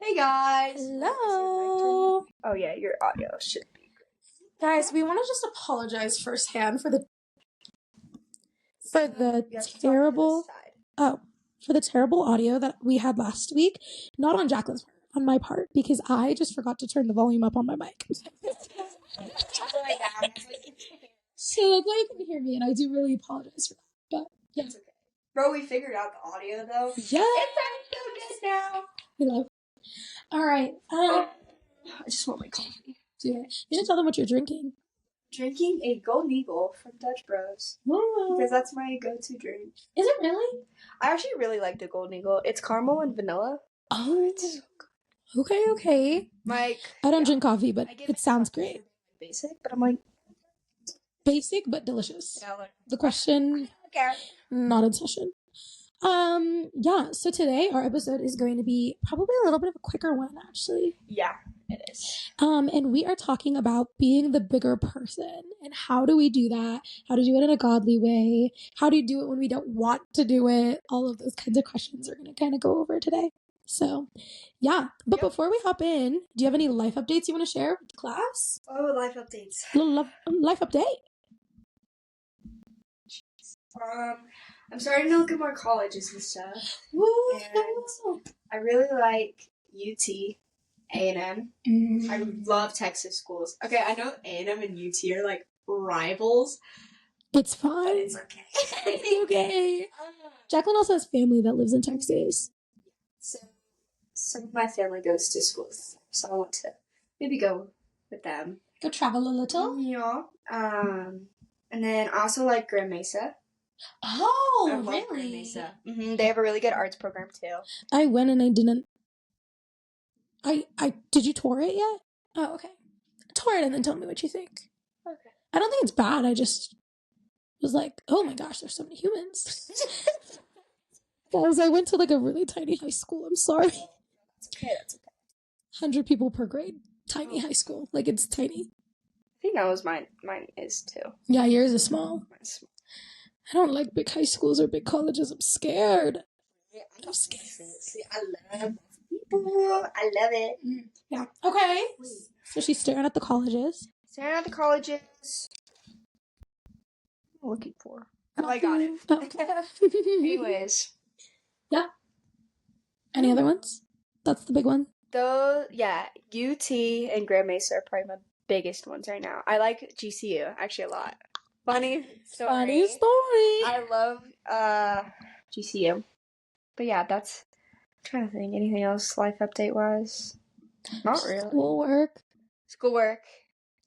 Hey guys! Hello! Oh yeah, your audio should be great. Guys, we want to just apologize firsthand for the terrible audio that we had last week. Not on Jacqueline's part, on my part, because I just forgot to turn the volume up on my mic. So that's why you couldn't hear me, and I do really apologize for that. But yeah. It's okay. Bro, we figured out the audio though. Yeah! It's so good now! We love it. Alright, I just want my coffee. do it. You should tell them what you're drinking. Drinking a Golden Eagle from Dutch Bros. Whoa. Because that's my go-to drink. Is it really? I actually really like the Golden Eagle. It's caramel and vanilla. Oh, It's so good. okay. Like, I don't drink coffee, but I give it sounds myself great. Basic, but I'm like... Basic but delicious. Yeah, like, The question, okay. not in session. Yeah, so today our episode is going to be probably a little bit of a quicker one, actually. Yeah, it is. And we are talking about being the bigger person and how do we do that? How to do it in a godly way? How do you do it when we don't want to do it? All of those kinds of questions we're going to kind of go over today. So, yeah. But before we hop in, do you have any life updates you want to share with the class? Oh, life updates. Life update. I'm starting to look at more colleges and stuff. Woo! And I really like UT, A&M. I love Texas schools. Okay, I know A&M and UT are like rivals. It's But fine. it's okay. It's okay. Jacqueline also has family that lives in Texas. So some of my family goes to schools, so I want to maybe go with them. Go travel a little. Yeah. And then I also like Grand Mesa. Oh, I love Grand Mesa. They have a really good arts program too. I went and I didn't. I did you tour it yet? Oh, okay. Tour it and then tell me what you think. Okay. I don't think it's bad. I just was like, oh my gosh, there's so many humans. Guys, I went to like a really tiny high school. I'm sorry. That's okay. 100 people per grade. Tiny high school. Like, it's tiny. I think that was mine. Mine is too. Yeah, yours is small. Mine's small. I don't like big high schools or big colleges. I'm scared. I'm scared. See, I love people. I love it. Yeah. Okay. So she's staring at the colleges. Staring at the colleges. What am I looking for? Oh, I got it. Okay. Anyways. Yeah. Any other ones? That's the big one. Yeah, UT and Grand Mesa are probably my biggest ones right now. I like GCU actually a lot. Funny story. Funny story. I love GCU. But yeah, that's... I'm trying to think. Anything else life update wise? Not really. Schoolwork.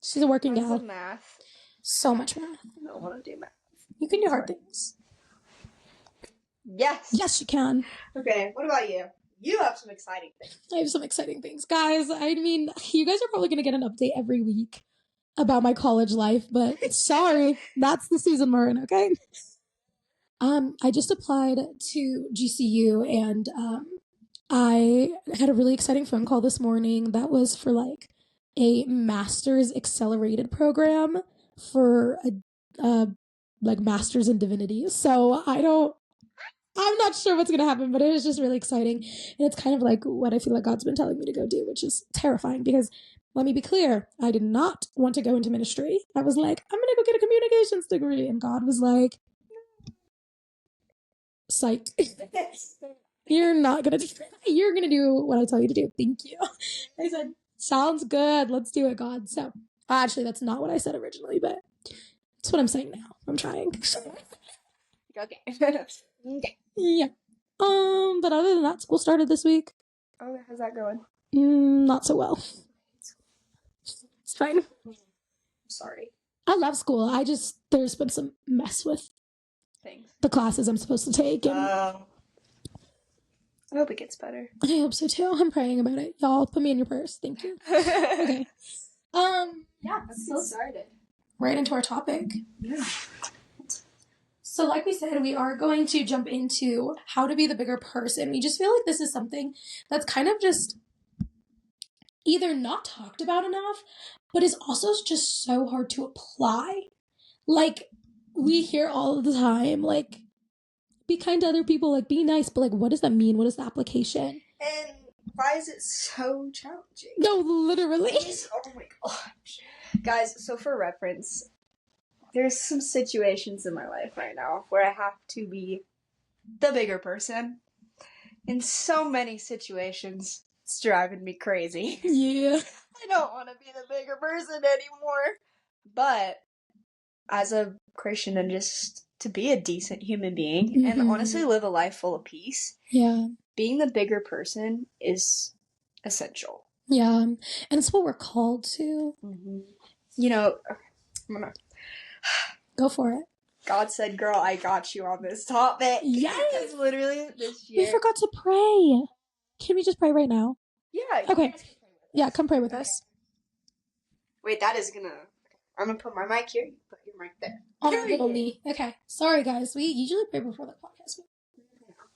She's a working gal. Math. So much math. I don't want to do math. You can do hard things. Yes. Yes, you can. Okay, what about you? You have some exciting things. I have some exciting things. Guys, I mean, you guys are probably going to get an update every week about my college life, but sorry, that's the season we're in, okay? I just applied to GCU and I had a really exciting phone call this morning that was for like a master's accelerated program for a like master's in divinity. So I'm not sure what's going to happen, but it was just really exciting. And it's kind of like what I feel like God's been telling me to go do, which is terrifying because let me be clear, I did not want to go into ministry. I was like, I'm going to go get a communications degree. And God was like, psych. You're not going to do that. You're going to do what I tell you to do. Thank you. I said, sounds good. Let's do it, God. So actually, that's not what I said originally, but that's what I'm saying now. I'm trying. Okay. Okay. Yeah. But other than that, school started this week. Oh, how's that going? Not so well. It's fine. Sorry. I love school. There's been some mess with Thanks. the classes I'm supposed to take. And I hope it gets better. I hope so too. I'm praying about it. Y'all put me in your purse. Thank you. Okay. Yeah, Let's get started. Right into our topic. Yeah. So like we said, we are going to jump into how to be the bigger person. We just feel like this is something that's kind of just either not talked about enough, but is also just so hard to apply. Like, we hear all the time, like, be kind to other people, like, be nice, but, like, what does that mean? What is the application? And Why is it so challenging? No, literally. Oh my gosh. Guys, so for reference, there's some situations in my life right now where I have to be the bigger person. In so many situations, it's driving me crazy. Yeah. I don't want to be the bigger person anymore. But as a Christian and just to be a decent human being and honestly live a life full of peace, being the bigger person is essential. Yeah, and it's what we're called to. You know, I'm gonna go for it. God said, girl, I got you on this topic. Yes. Because literally this year. We forgot to pray. Can we just pray right now? Yeah. Okay. Yeah, come pray with us. Wait, that is gonna... I'm gonna put my mic here. You put your mic there. On our little knee. Okay. Sorry, guys. We usually pray before the podcast.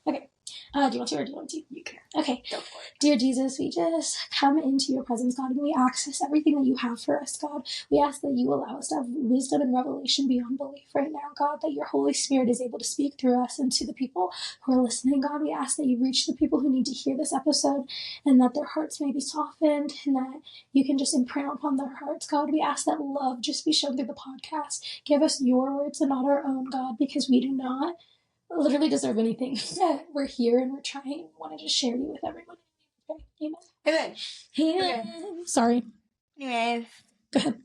Okay. Do you want to or do you want to? You can. Okay. Go for it. Dear Jesus, we just come into your presence, God, and we access everything that you have for us, God. We ask that you allow us to have wisdom and revelation beyond belief right now, God, that your Holy Spirit is able to speak through us and to the people who are listening, God. We ask that you reach the people who need to hear this episode and that their hearts may be softened and that you can just imprint upon their hearts, God. We ask that love just be shown through the podcast. Give us your words and not our own, God, because we do not literally deserve anything. We're here and we're trying. We want to just share you with everyone. Okay. Amen. Amen. Okay. Sorry. Anyway. Go ahead.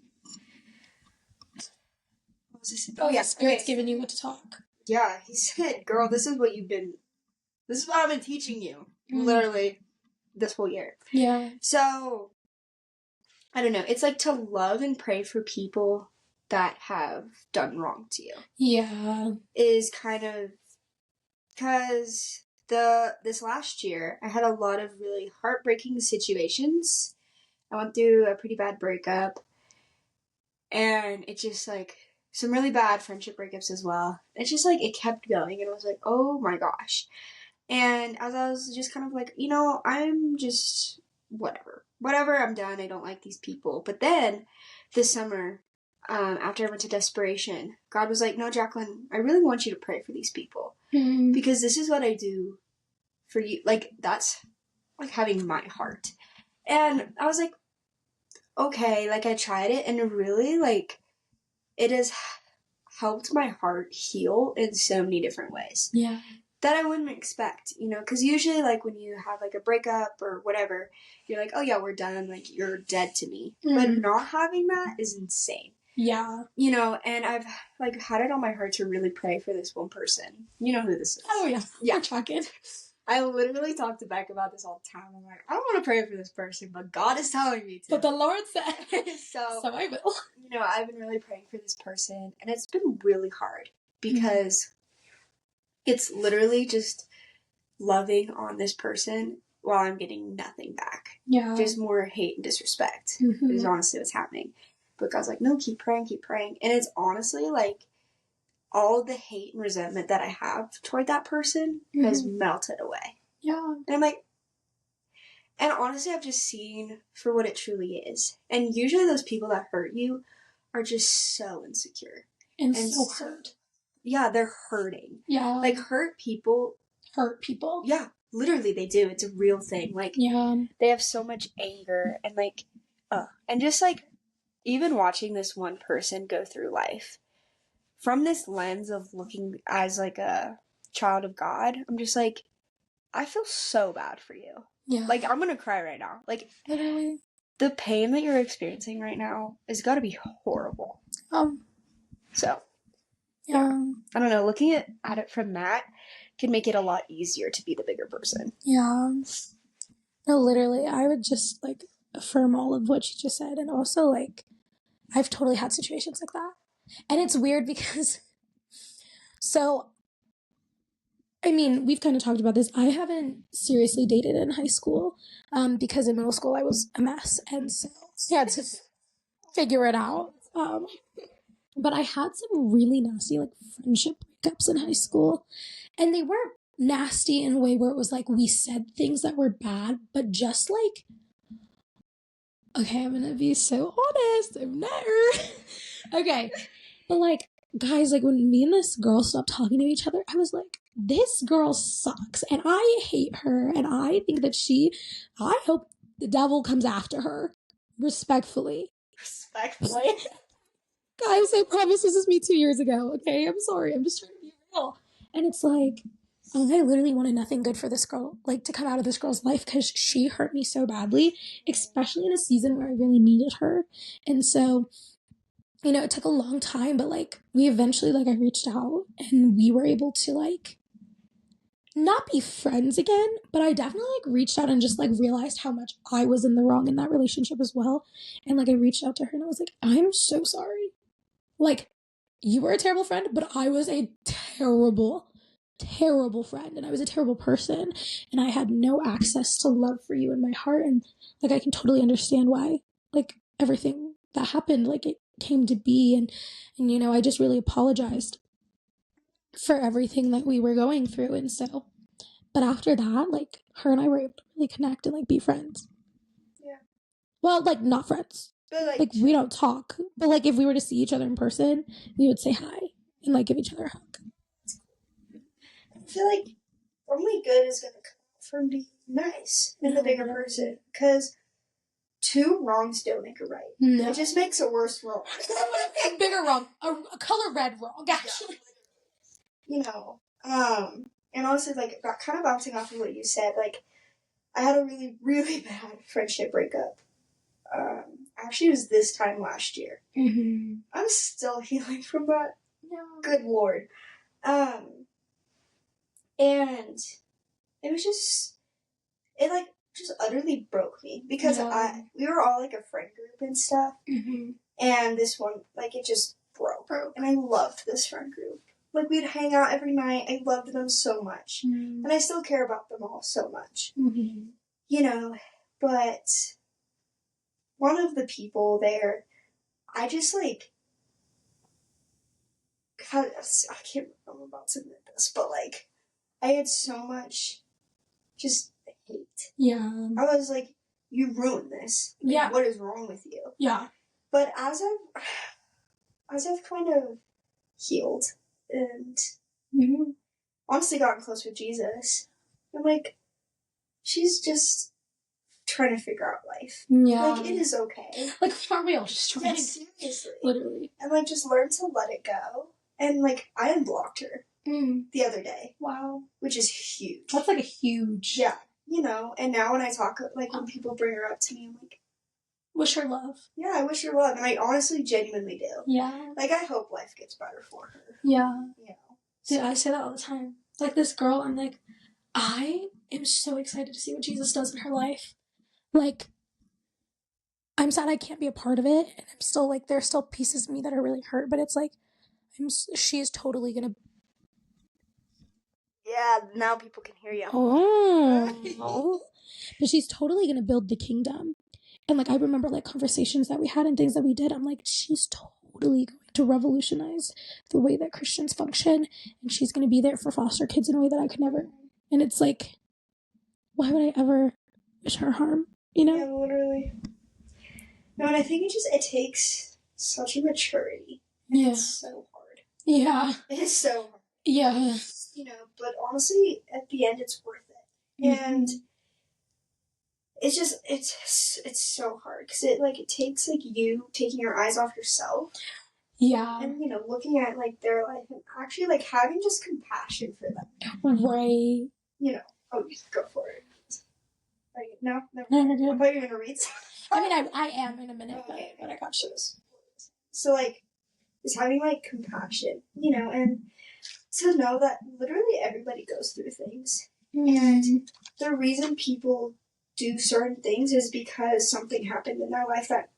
What was this? Oh, yeah. Spirit's giving you what to talk. Yeah, he said, girl, this is what I've been teaching you. Literally this whole year. Yeah. So, I don't know. It's like to love and pray for people that have done wrong to you. Yeah. Is kind of... Because this last year, I had a lot of really heartbreaking situations. I went through a pretty bad breakup. And it just, like, some really bad friendship breakups as well. It's just, like, it kept going. And I was like, oh my gosh. And as I was just kind of like, I'm just whatever. Whatever, I'm done. I don't like these people. But then, this summer... after I went to desperation, God was like, no, Jacqueline, I really want you to pray for these people. Because this is what I do for you. Like, that's like having my heart. And I was like, okay, like I tried it and really like it has helped my heart heal in so many different ways. Yeah. That I wouldn't expect, because usually like when you have like a breakup or whatever, you're like, oh yeah, we're done. Like you're dead to me. But not having that is insane. Yeah. And I've, like, had it on my heart to really pray for this one person. You know who this is. Oh, yeah. Yeah. We're talking. I literally talk to Beck about this all the time. I'm like, I don't want to pray for this person, but God is telling me to. But the Lord said. so I will. I've been really praying for this person, and it's been really hard because it's literally just loving on this person while I'm getting nothing back. Yeah. Just more hate and disrespect is honestly what's happening. But God's like, no, keep praying. And it's honestly like all the hate and resentment that I have toward that person has melted away. Yeah. And I'm like, and honestly, I've just seen for what it truly is. And usually those people that hurt you are just so insecure. And so hurt. Yeah, they're hurting. Yeah. Like hurt people. Yeah, literally they do. It's a real thing. Like, they have so much anger and like, and just like, even watching this one person go through life from this lens of looking as like a child of God, I'm just like, I feel so bad for you. Yeah. Like, I'm gonna cry right now. Like, literally. The pain that you're experiencing right now has got to be horrible. So, yeah. I don't know. Looking at it from that can make it a lot easier to be the bigger person. Yeah. No, literally, I would just like affirm all of what you just said, and also like, I've totally had situations like that. And it's weird because, we've kind of talked about this. I haven't seriously dated in high school because in middle school I was a mess. And so I had to figure it out. But I had some really nasty like friendship breakups in high school. And they weren't nasty in a way where it was like we said things that were bad, but just like, okay, I'm gonna be so honest. I'm never. Okay. But like, guys, like when me and this girl stopped talking to each other, I was like, this girl sucks and I hate her and I think that I hope the devil comes after her. Respectfully. Guys, I promise this is me 2 years ago, okay? I'm sorry. I'm just trying to be real. And it's like, I literally wanted nothing good for this girl, like to come out of this girl's life because she hurt me so badly, especially in a season where I really needed her. And so, it took a long time, but like we eventually, like I reached out and we were able to like not be friends again, but I definitely like reached out and just like realized how much I was in the wrong in that relationship as well. And like I reached out to her and I was like, I'm so sorry. Like, you were a terrible friend, but I was a terrible, terrible friend. And I was a terrible person. And I had no access to love for you in my heart. And, like, I can totally understand why, like, everything that happened, like, it came to be. And I just really apologized for everything that we were going through. And so, but after that, like, her and I were able to really connect and, like, be friends. Yeah. Well, like, not friends. But like we don't talk, but like if we were to see each other in person, we would say hi and like give each other a hug. I feel like only good is gonna come from being nice and the bigger person, because 2 wrongs don't make a right. No. It just makes a worse wrong. A bigger wrong, a color red wrong, actually. And honestly, like kind of bouncing off of what you said, like I had a really, really bad friendship breakup. Actually, it was this time last year. Mm-hmm. I'm still healing from that. No. Good Lord. And it was just utterly broke me because we were all like a friend group and stuff. Mm-hmm. And this one, like, it just broke. And I loved this friend group. Like, we'd hang out every night. I loved them so much. Mm-hmm. And I still care about them all so much. Mm-hmm. But one of the people there, I just, like, God, I can't remember I'm about to admit this, but, like, I had so much just hate. Yeah. I was like, you ruined this. Like, yeah. What is wrong with you? Yeah. But as I've kind of healed and honestly gotten close with Jesus, I'm like, she's just trying to figure out life. Yeah. Like, it is okay. Like, aren't we all just trying? Yes, seriously. Literally. And, like, just learn to let it go. And, like, I unblocked her the other day. Wow. Which is huge. That's, like, a huge... Yeah. And now when I talk, like, when people bring her up to me, I'm like... Wish her love. Yeah, I wish her love. And I honestly, genuinely do. Yeah. Like, I hope life gets better for her. Yeah. Dude, I say that all the time. Like, this girl, I'm like, I am so excited to see what Jesus does in her life. Like, I'm sad I can't be a part of it, and I'm still, like, there are still pieces of me that are really hurt, but it's like, she is totally gonna... Yeah, now people can hear you. Oh. But she's totally gonna build the kingdom. And, like, I remember, like, conversations that we had and things that we did. I'm like, she's totally going to revolutionize the way that Christians function, and she's gonna be there for foster kids in a way that I could never. And it's like, why would I ever wish her harm, Yeah, literally. No, and I think it takes such a maturity. Yeah. It's so hard. Yeah. It's so hard. Yeah. But honestly, at the end, it's worth it. Mm-hmm. And it's just, it's so hard. Because it takes, like, you taking your eyes off yourself. Yeah. And, looking at, like, their life and actually, like, having just compassion for them. Right. Oh, go for it. No, never mind. I thought you were going to read something. I mean, I am in a minute, okay, but I got you. So, like, just having, like, compassion, and to know that literally everybody goes through things. Mm-hmm. And the reason people do certain things is because something happened in their life that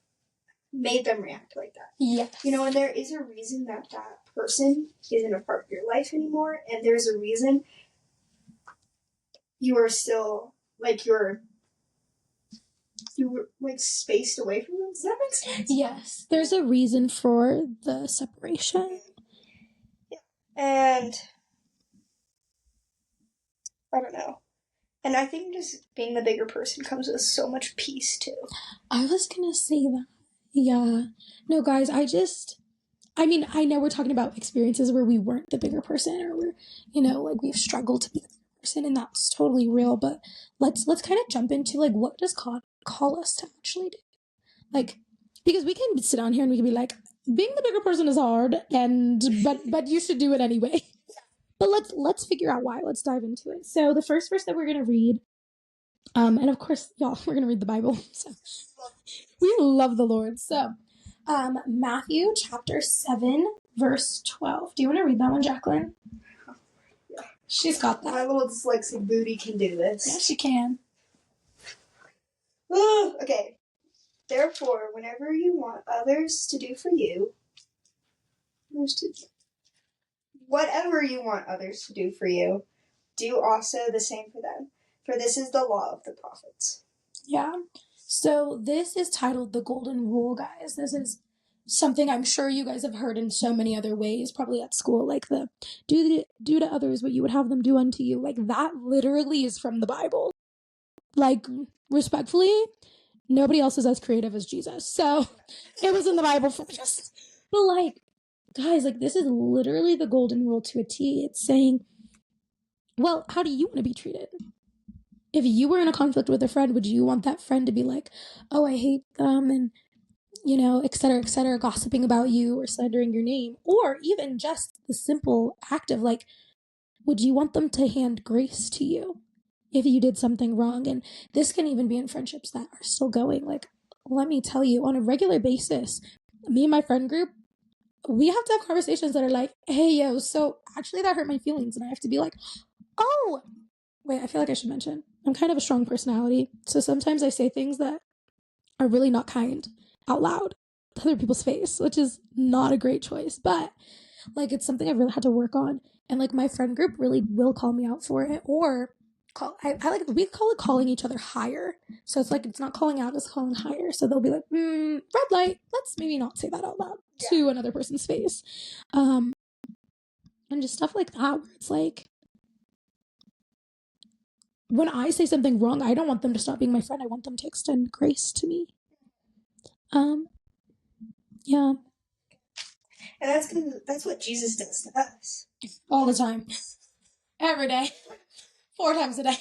made them react like that. Yes. And there is a reason that person isn't a part of your life anymore, and there's a reason you are still, like, you were, like, spaced away from them. Does that make sense? Yes. There's a reason for the separation. Yeah. And I don't know. And I think just being the bigger person comes with so much peace, too. I was gonna say that. Yeah. No, guys, I mean, I know we're talking about experiences where we weren't the bigger person, or we're, like we've struggled to be the bigger person, and that's totally real. But let's kind of jump into like, what does God call us to actually do? Like, because we can sit down here and we can be like, being the bigger person is hard, and but you should do it anyway. But let's figure out why. Let's dive into it. So the first verse that we're gonna read, and of course, y'all, we're gonna read the Bible. So we love the Lord. So, Matthew chapter 7, verse 12. Do you want to read that one, Jacqueline? Yeah. She's got that. My little dyslexic booty can do this. Yeah, she can. Okay. Therefore, whenever you want others to do for you, whatever you want others to do for you, do also the same for them. For this is the law of the prophets. Yeah. So this is titled the Golden Rule, guys. This is something I'm sure you guys have heard in so many other ways, probably at school, like the do to others what you would have them do unto you. Like that literally is from the Bible. Like, respectfully, nobody else is as creative as Jesus. So it was in the Bible for us. But like, guys, like this is literally the golden rule to a T. It's saying, well, how do you want to be treated? If you were in a conflict with a friend, would you want that friend to be like, oh, I hate them, and, et cetera, gossiping about you or slandering your name? Or even just the simple act of like, would you want them to hand grace to you if you did something wrong? And this can even be in friendships that are still going. Like, let me tell you, on a regular basis, me and my friend group, we have to have conversations that are like, hey, yo, so actually that hurt my feelings. And I have to be like, oh, wait, I feel like I should mention, I'm kind of a strong personality. So sometimes I say things that are really not kind out loud to other people's face, which is not a great choice. But like, it's something I've really had to work on. And like, my friend group really will call me out for it, or we call it calling each other higher. So it's like, it's not calling out, it's calling higher. So they'll be like, red light, let's maybe not say that out loud to another person's face. And just stuff like that, where it's like, when I say something wrong, I don't want them to stop being my friend. I want them to extend grace to me. Yeah. And that's what Jesus does to us. All the time. Every day. 4 times a day.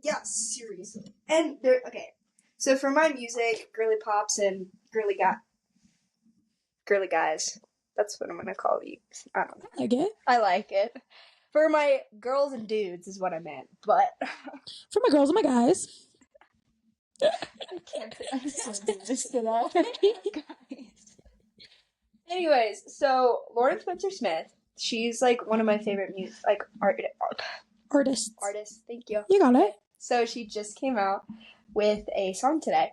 Yeah, seriously. And okay. So for my music, girly pops and girly guys. That's what I'm gonna call you. I don't know. I like it. I like it. For my girls and dudes is what I meant, but for my girls and my guys. I can't do this today. Anyways, so Lauren Spencer Smith, she's like one of my favorite artists. Thank you. You got it. So she just came out with a song today.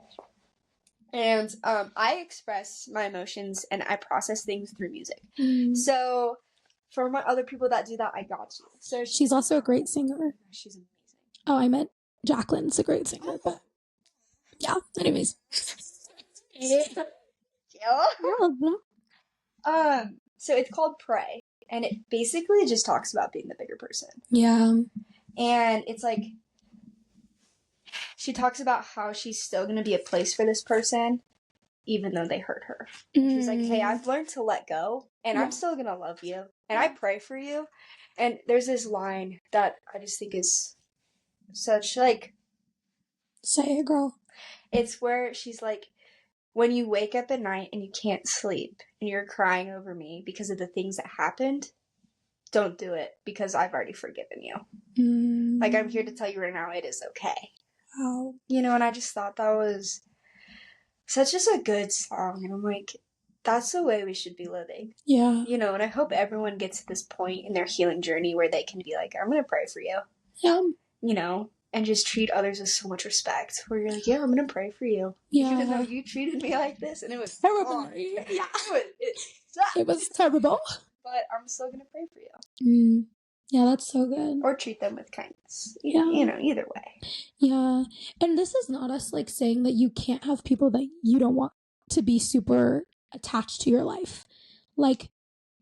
And I express my emotions and I process things through music. So for my other people that do that, I got you. So she's also a great singer. She's amazing. Oh, I meant Jacqueline's a great singer, but yeah. Anyways. So it's called Pray, and it basically just talks about being the bigger person. Yeah. And it's like, she talks about how she's still going to be a place for this person, even though they hurt her. She's like, hey, I've learned to let go, and I'm still going to love you, and I pray for you. And there's this line that I just think is such, like... Say it, girl. It's where she's like, when you wake up at night and you can't sleep, and you're crying over me because of the things that happened, don't do it, because I've already forgiven you. Like, I'm here to tell you right now, it is okay. Wow. And I just thought that was such just a good song. And I'm like, that's the way we should be living. Yeah. And I hope everyone gets to this point in their healing journey where they can be like, I'm going to pray for you. Yeah. And just treat others with so much respect. Where you're like, yeah, I'm going to pray for you. Yeah. Even though you treated me like this. And it was terrible. Yeah. It was terrible. But I'm still going to pray for you. Yeah, that's so good. Or treat them with kindness. Yeah. Either way. Yeah. And this is not us like saying that you can't have people that you don't want to be super attached to your life. Like,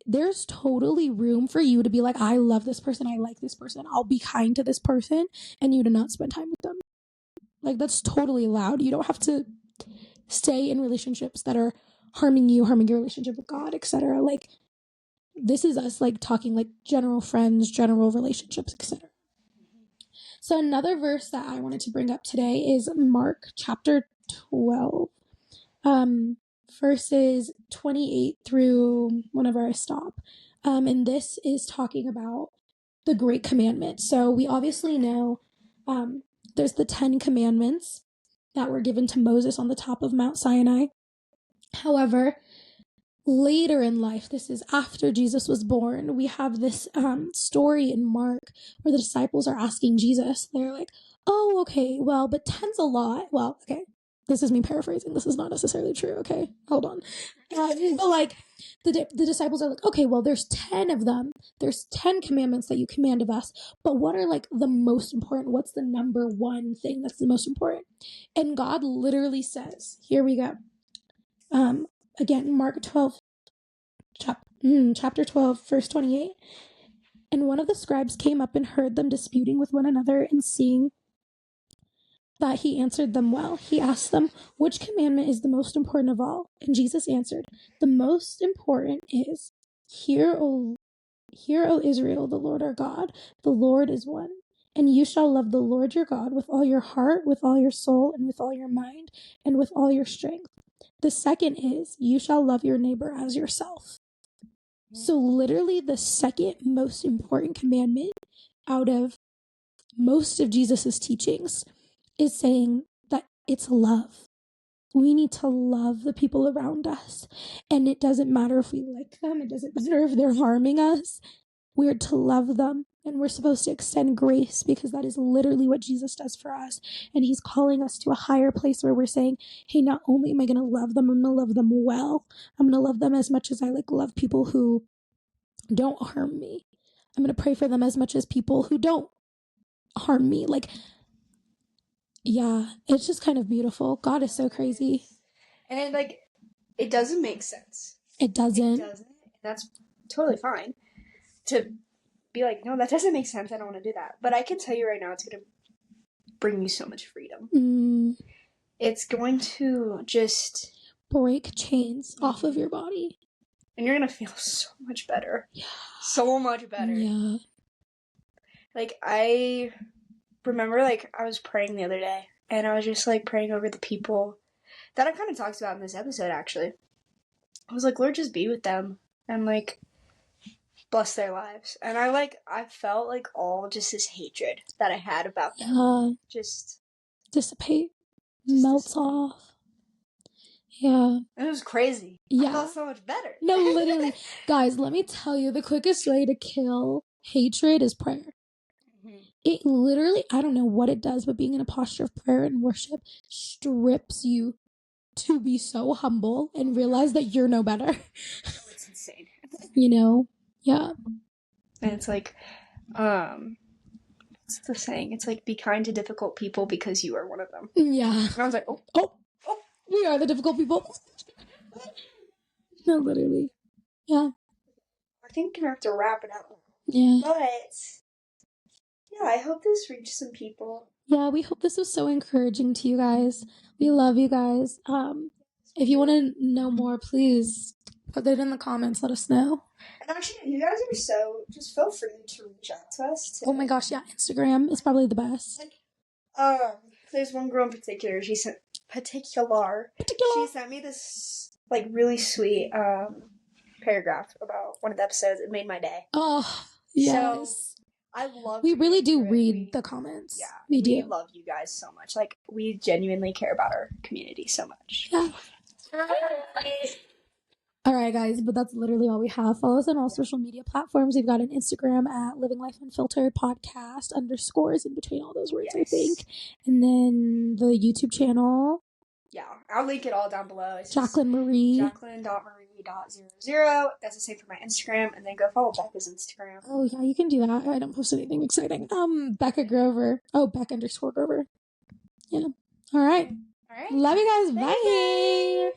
there's totally room for you to be like, I love this person, I like this person, I'll be kind to this person, and you to not spend time with them. Like, that's totally allowed. You don't have to stay in relationships that are harming you, harming your relationship with God, etc. Like, this is us like talking like general friends, general relationships, etc. So another verse that I wanted to bring up today is Mark chapter 12, verses 28 through whenever I stop. And this is talking about the Great Commandment. So we obviously know there's the 10 Commandments that were given to Moses on the top of Mount Sinai. However, later in life, this is after Jesus was born, we have this story in Mark where the disciples are asking Jesus, they're like, oh, okay, well, but 10's a lot. Well, okay, this is me paraphrasing. This is not necessarily true, okay? Hold on. But like, the disciples are like, okay, well, there's 10 of them. There's 10 commandments that you command of us, but what are like the most important? What's the number one thing that's the most important? And God literally says, here we go. Again, Mark 12, chapter 12, verse 28. And one of the scribes came up and heard them disputing with one another, and seeing that he answered them well, he asked them, which commandment is the most important of all? And Jesus answered, the most important is, Hear, O Israel, the Lord our God, the Lord is one. And you shall love the Lord your God with all your heart, with all your soul, and with all your mind, and with all your strength. The second is, you shall love your neighbor as yourself. So literally the second most important commandment out of most of Jesus's teachings is saying that it's love. We need to love the people around us. And it doesn't matter if we like them. It doesn't matter if they're harming us. We're to love them. And we're supposed to extend grace, because that is literally what Jesus does for us. And he's calling us to a higher place where we're saying, hey, not only am I going to love them, I'm going to love them well. I'm going to love them as much as I like love people who don't harm me. I'm going to pray for them as much as people who don't harm me. Like, yeah, it's just kind of beautiful. God is so crazy. And like, it doesn't make sense. It doesn't. That's totally fine to be like, no, that doesn't make sense. I don't want to do that. But I can tell you right now, it's going to bring you so much freedom. It's going to just break chains off of your body. And you're going to feel so much better. Yeah. So much better. Yeah. Like, I remember, like, I was praying the other day, and I was just, like, praying over the people that I kind of talked about in this episode, actually. I was like, Lord, just be with them, and, like, bless their lives. And I felt, like, all just this hatred that I had about them. Just dissipate. Melts off. Yeah. And it was crazy. Yeah. I felt so much better. No, literally. Guys, let me tell you, the quickest way to kill hatred is prayer. It literally, I don't know what it does, but being in a posture of prayer and worship strips you to be so humble and realize that you're no better. It's insane. You know? Yeah. And it's like, what's the saying? It's like, be kind to difficult people because you are one of them. Yeah. And I was like, oh, we are the difficult people. No, literally. Yeah. I think I'm gonna have to wrap it up. Yeah. But yeah, I hope this reached some people. Yeah, we hope this was so encouraging to you guys. We love you guys. If you want to know more, please put it in the comments. Let us know. And actually, you guys are just feel free to reach out to us. Oh my gosh, yeah, Instagram is probably the best. There's one girl in particular. She sent She sent me this like really sweet paragraph about one of the episodes. It made my day. Oh yes. So, I love. We really do read the comments. Yeah, we do. We love you guys so much. Like, we genuinely care about our community so much. Yeah. All right, guys, but that's literally all we have. Follow us on all social media platforms. We've got an Instagram at Living Life Unfiltered podcast, underscores in between all those words, yes. I think. And then the YouTube channel. Yeah, I'll link it all down below. It's Jacqueline Marie. Jacqueline.marie.00. That's the same for my Instagram. And then go follow Becca's Instagram. Oh, yeah, you can do that. I don't post anything exciting. Becca Grover. Oh, Becca_Grover. Yeah. All right. All right. Love you guys. Bye.